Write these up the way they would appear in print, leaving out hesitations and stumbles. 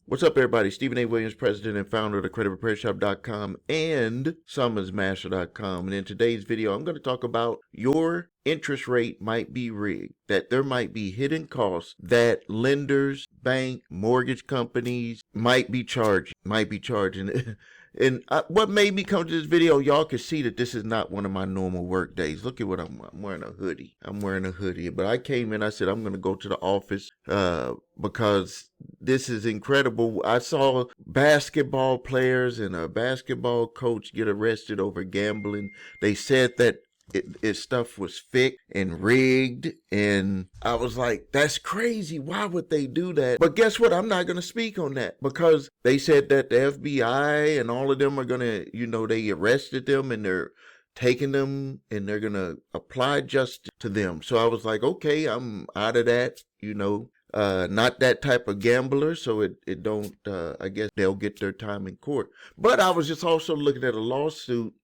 What's up, everybody? Stephen A. Williams, president and founder of the creditrepairshop.com and summonmaster.com. And in today's video, I'm going to talk about your interest rate might be rigged, that there might be hidden costs that lenders, bank, mortgage companies might be charging. And what made me come to this video, y'all can see that this is not one of my normal work days. Look at what I'm wearing a hoodie. But I came in, I said, I'm going to go to the office because this is incredible. I saw basketball players and a basketball coach get arrested over gambling. They said that its stuff was fake and rigged, and I was like, that's crazy. Why would they do that? But guess what? I'm not going to speak on that because they said that the FBI and all of them are going to, they arrested them and they're taking them and they're going to apply justice to them. So I was like, okay, I'm out of that, not that type of gambler, so it don't, I guess they'll get their time in court. But I was just also looking at a lawsuit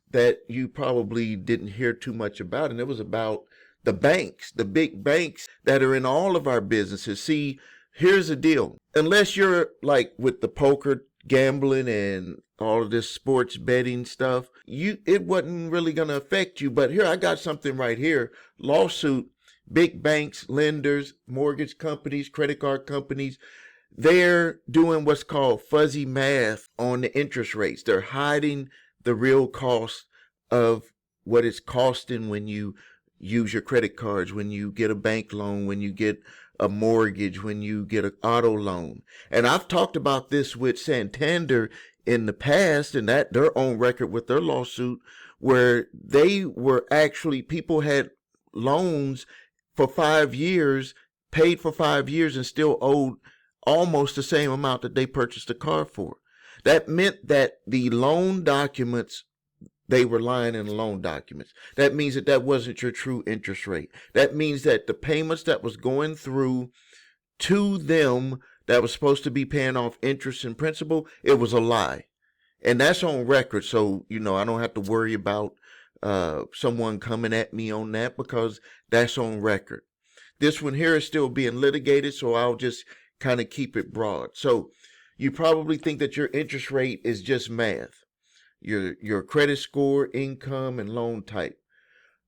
that you probably didn't hear too much about, and it was about the banks, the big banks that are in all of our businesses. See, here's the deal. Unless you're like with the poker gambling and all of this sports betting stuff, it wasn't really going to affect you. But here, I got something right here. Lawsuit, big banks, lenders, mortgage companies, credit card companies, they're doing what's called fuzzy math on the interest rates. They're hiding the real cost of what it's costing when you use your credit cards, when you get a bank loan, when you get a mortgage, when you get an auto loan. And I've talked about this with Santander in the past, and that they're on record with their lawsuit where they were actually, people had loans for 5 years, paid for 5 years, and still owed almost the same amount that they purchased the car for. That meant that the loan documents, they were lying in the loan documents. That means that wasn't your true interest rate. That means that the payments that was going through to them that was supposed to be paying off interest and principal, it was a lie. And that's on record. So, I don't have to worry about someone coming at me on that because that's on record. This one here is still being litigated, so I'll just kind of keep it broad. So you probably think that your interest rate is just math, your credit score, income, and loan type.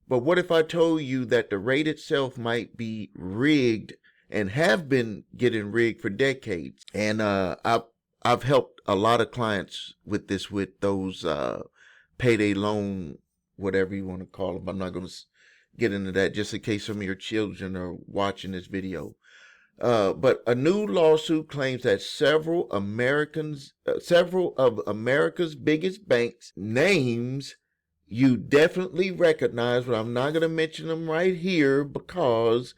But what if I told you that the rate itself might be rigged and have been getting rigged for decades? And I've helped a lot of clients with this, with those payday loan, whatever you want to call them. I'm not going to get into that just in case some of your children are watching this video. But a new lawsuit claims that several of America's biggest banks, names you definitely recognize, but I'm not going to mention them right here because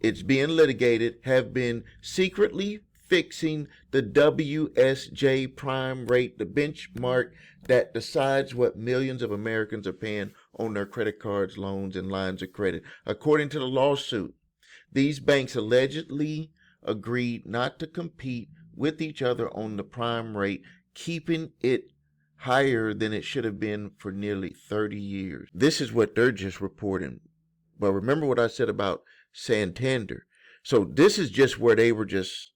it's being litigated, have been secretly fixing the WSJ prime rate, the benchmark that decides what millions of Americans are paying on their credit cards, loans, and lines of credit. According to the lawsuit, these banks allegedly agreed not to compete with each other on the prime rate, keeping it higher than it should have been for nearly 30 years. This is what they're just reporting. But remember what I said about Santander. So this is just where they were just,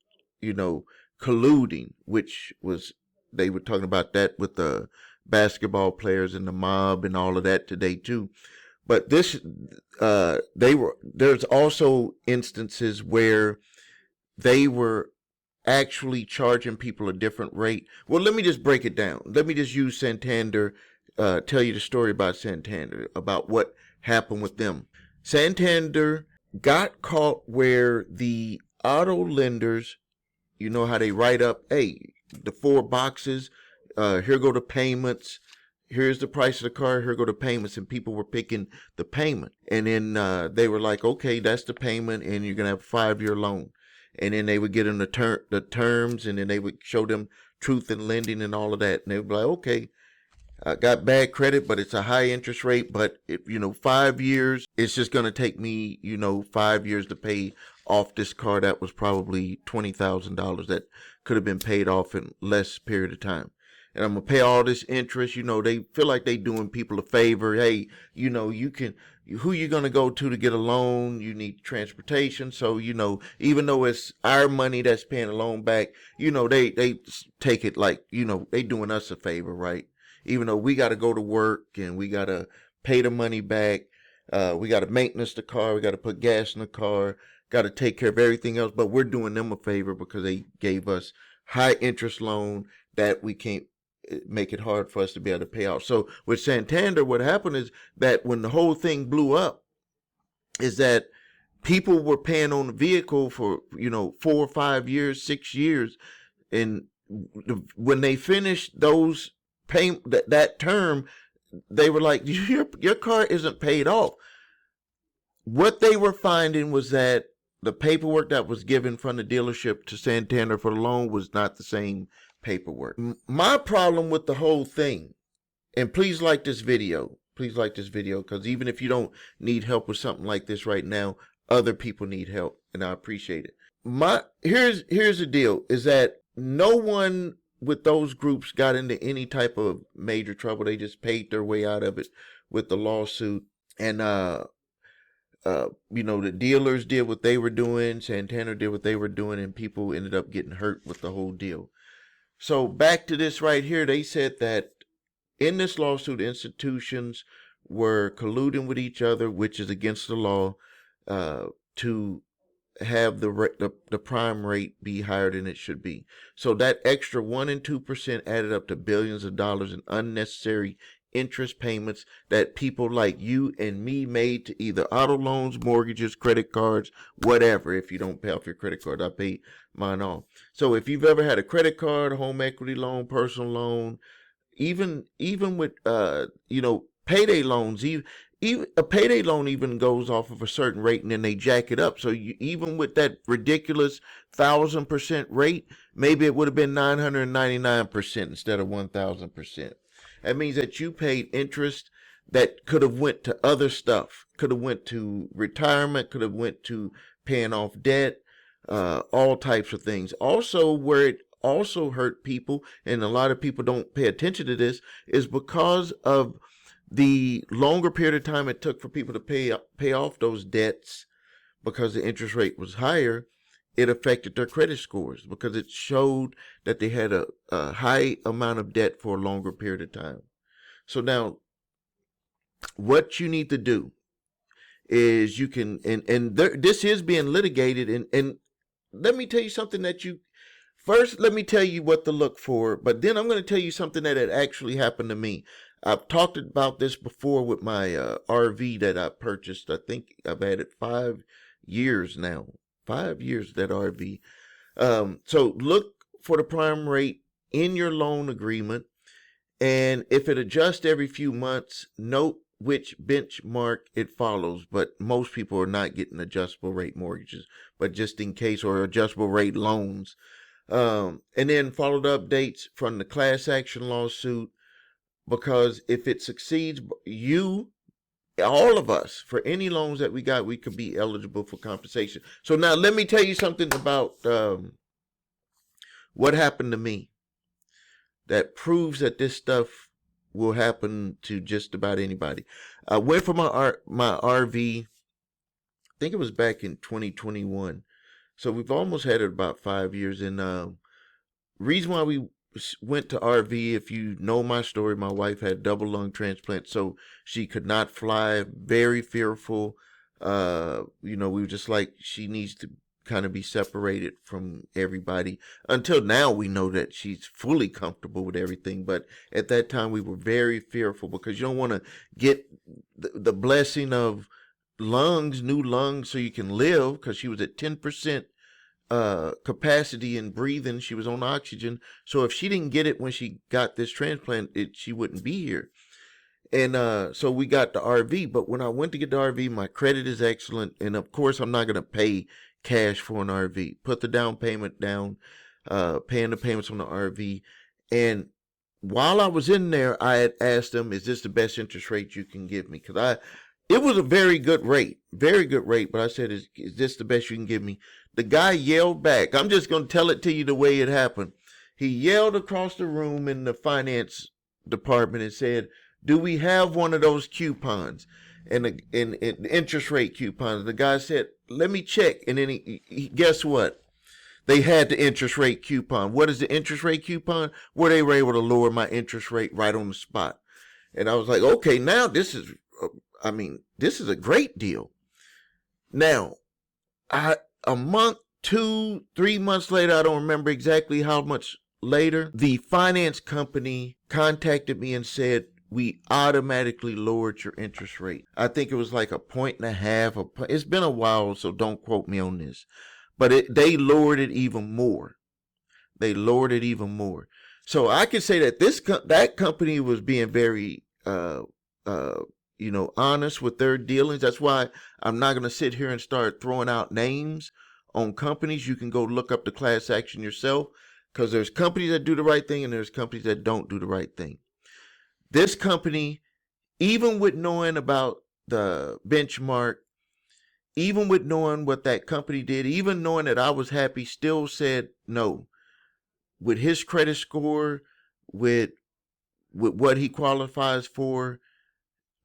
colluding, which was, they were talking about that with the basketball players and the mob and all of that today too. But this, there's also instances where they were actually charging people a different rate. Well, let me just break it down. Let me just use Santander, tell you the story about Santander, about what happened with them. Santander got caught where the auto lenders, you know how they write up, hey, the 4 boxes, here go the payments. Here's the price of the car, here go the payments, and people were picking the payment. And then they were like, okay, that's the payment, and you're going to have a 5-year loan. And then they would get them the terms, and then they would show them truth in lending and all of that. And they would be like, okay, I got bad credit, but it's a high interest rate. But, if 5 years, it's just going to take me, 5 years to pay off this car that was probably $20,000 that could have been paid off in less period of time. And I'm going to pay all this interest. They feel like they doing people a favor. Hey, you can who you're going to go to get a loan. You need transportation. So, even though it's our money that's paying the loan back, they take it like, they doing us a favor, right? Even though we got to go to work and we got to pay the money back. We got to maintenance the car. We got to put gas in the car. Got to take care of everything else. But we're doing them a favor because they gave us high interest loan that we can't make it hard for us to be able to pay off. So with Santander, what happened is that when the whole thing blew up, is that people were paying on the vehicle for 4 or 5 years, 6 years, and when they finished those that term, they were like, your car isn't paid off. What they were finding was that the paperwork that was given from the dealership to Santander for the loan was not the same paperwork. My problem with the whole thing, and please like this video, because even if you don't need help with something like this right now, other people need help, and I appreciate it. Here's the deal, is that no one with those groups got into any type of major trouble. They just paid their way out of it with the lawsuit, and the dealers did what they were doing, Santander did what they were doing, and people ended up getting hurt with the whole deal. So back to this right here, they said that in this lawsuit, institutions were colluding with each other, which is against the law, to have the prime rate be higher than it should be. So that extra 1% and 2% added up to billions of dollars in unnecessary interest payments that people like you and me made to either auto loans, mortgages, credit cards, whatever. If you don't pay off your credit card, I paid mine off. So if you've ever had a credit card, a home equity loan, personal loan, even with payday loans, even a payday loan even goes off of a certain rate and then they jack it up. So even with that ridiculous 1,000% rate, maybe it would have been 999% instead of 1,000%. That means that you paid interest that could have went to other stuff, could have went to retirement, could have went to paying off debt, all types of things. Also, where it also hurt people, and a lot of people don't pay attention to this, is because of the longer period of time it took for people to pay off those debts because the interest rate was higher. It affected their credit scores because it showed that they had a high amount of debt for a longer period of time. So now, what you need to do is you can, this is being litigated, and let me tell you something first, let me tell you what to look for, but then I'm going to tell you something that had actually happened to me. I've talked about this before with my RV that I purchased. I think I've had it 5 years now. 5 years, that RV. So look for the prime rate in your loan agreement. And if it adjusts every few months, note which benchmark it follows. But most people are not getting adjustable rate mortgages, but just in case, or adjustable rate loans. And then follow the updates from the class action lawsuit, because if it succeeds, all of us, for any loans that we got, we could be eligible for compensation. So now let me tell you something about what happened to me that proves that this stuff will happen to just about anybody. I went for my RV, I think it was back in 2021. So we've almost had it about 5 years. And reason why we went to RV, if you know my story, my wife had double lung transplant, so she could not fly, very fearful. We were just like, she needs to kind of be separated from everybody. Until now, we know that she's fully comfortable with everything, but at that time we were very fearful because you don't want to get the blessing of new lungs so you can live, because she was at 10% capacity in breathing. She was on oxygen. So if she didn't get it when she got this transplant, she wouldn't be here. And so we got the RV. But when I went to get the RV, my credit is excellent. And of course, I'm not going to pay cash for an RV. Put the down payment down, paying the payments on the RV. And while I was in there, I had asked them, is this the best interest rate you can give me? Because it was a very good rate. But I said, is this the best you can give me? The guy yelled back. I'm just going to tell it to you the way it happened. He yelled across the room in the finance department and said, do we have one of those coupons? and interest rate coupons. The guy said, "Let me check," and then he guess what? They had the interest rate coupon. What is the interest rate coupon? Where they were able to lower my interest rate right on the spot. And I was like, okay, now this is a great deal. Now, a month, 2-3 months later, I don't remember exactly how much later, the finance company contacted me and said, we automatically lowered your interest rate. I think it was like 1.5 points. It's been a while, so don't quote me on this. But they lowered it even more. They lowered it even more. So I can say that that company was being very, honest with their dealings. That's why I'm not going to sit here and start throwing out names on companies. You can go look up the class action yourself, because there's companies that do the right thing and there's companies that don't do the right thing. This company, even with knowing about the benchmark, even with knowing what that company did, even knowing that I was happy, still said no. With his credit score, with what he qualifies for,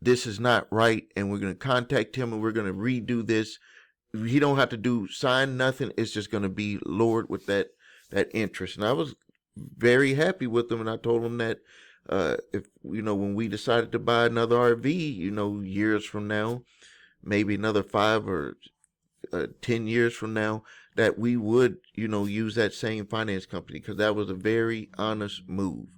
this is not right, and we're going to contact him and we're going to redo this. He don't have to sign nothing. It's just going to be lowered with that interest. And I was very happy with him, and I told him that if when we decided to buy another RV, years from now, maybe another 5 or 10 years from now, that we would, use that same finance company, because that was a very honest move.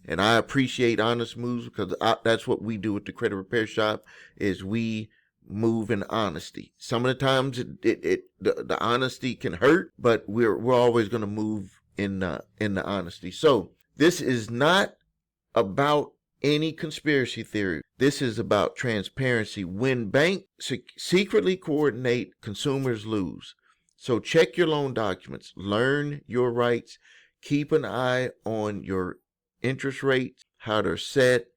And I appreciate honest moves, because that's what we do at the Credit Repair Shop, is we move in honesty. Some of the times the honesty can hurt, but we're always going to move in the honesty. So this is not about any conspiracy theory. This is about transparency. When banks secretly coordinate, consumers lose. So check your loan documents, learn your rights, keep an eye on your interest rates, how they're set,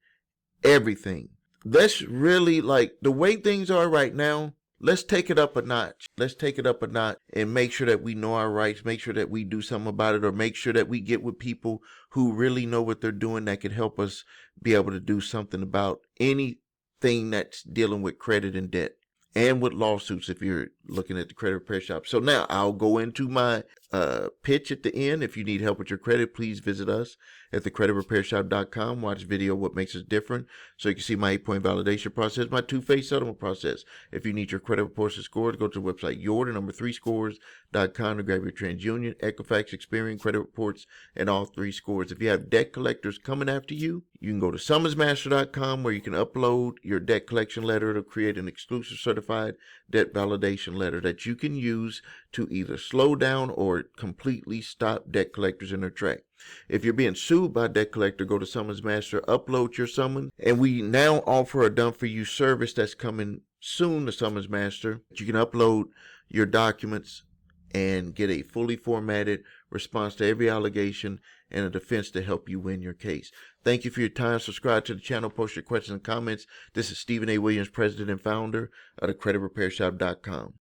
everything. Let's really, like the way things are right now, let's take it up a notch. Let's take it up a notch and make sure that we know our rights, make sure that we do something about it, or make sure that we get with people who really know what they're doing, that can help us be able to do something about anything that's dealing with credit and debt, and with lawsuits if you're looking at the Credit Repair Shop. So now I'll go into my pitch at the end. If you need help with your credit, please visit us at thecreditrepairshop.com. Watch video What Makes Us Different, so you can see my 8-point validation process, my 2-phase settlement process. If you need your credit reports and scores, go to the website your3scores.com to grab your TransUnion, Equifax, Experian credit reports, and all 3 scores. If you have debt collectors coming after you, you can go to summersmaster.com, where you can upload your debt collection letter to create an exclusive certified debt validation letter that you can use to either slow down or completely stop debt collectors in their track. If you're being sued by a debt collector, go to Summons Master, upload your summons, and we now offer a done-for-you service that's coming soon to Summons Master. You can upload your documents and get a fully formatted response to every allegation and a defense to help you win your case. Thank you for your time. Subscribe to the channel, post your questions and comments. This is Stephen A. Williams, President and Founder of thecreditrepairshop.com.